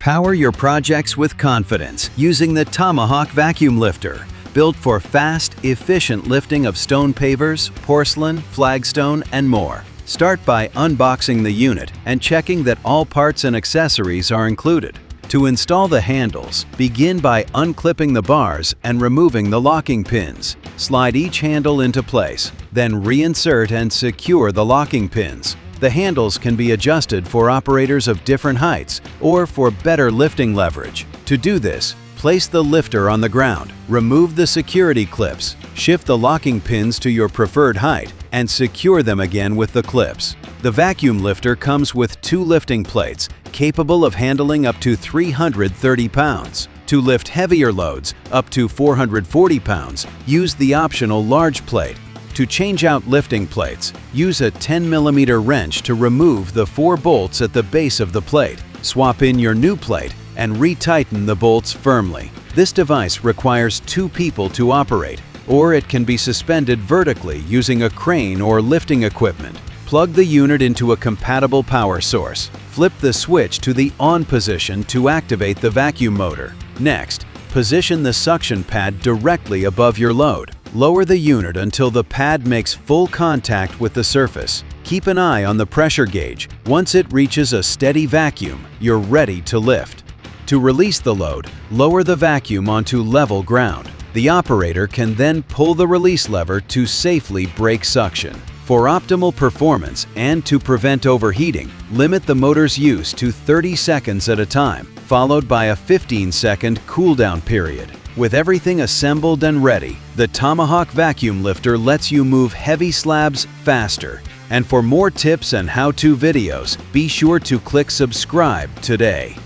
Power your projects with confidence using the Tomahawk Vacuum Lifter, built for fast, efficient lifting of stone pavers, porcelain, flagstone, and more. Start by unboxing the unit and checking that all parts and accessories are included. To install the handles, begin by unclipping the bars and removing the locking pins. Slide each handle into place, then reinsert and secure the locking pins. The handles can be adjusted for operators of different heights or for better lifting leverage. To do this, place the lifter on the ground, remove the security clips, shift the locking pins to your preferred height, and secure them again with the clips. The vacuum lifter comes with 2 lifting plates capable of handling up to 330 pounds. To lift heavier loads, up to 440 pounds, use the optional large plate. To change out lifting plates, use a 10mm wrench to remove the 4 bolts at the base of the plate. Swap in your new plate and retighten the bolts firmly. This device requires 2 people to operate, or it can be suspended vertically using a crane or lifting equipment. Plug the unit into a compatible power source. Flip the switch to the on position to activate the vacuum motor. Next, position the suction pad directly above your load. Lower the unit until the pad makes full contact with the surface. Keep an eye on the pressure gauge. Once it reaches a steady vacuum, you're ready to lift. To release the load, lower the vacuum onto level ground. The operator can then pull the release lever to safely break suction. For optimal performance and to prevent overheating, limit the motor's use to 30 seconds at a time, followed by a 15-second cool-down period. With everything assembled and ready, the Tomahawk Vacuum Lifter lets you move heavy slabs faster. And for more tips and how-to videos, be sure to click subscribe today.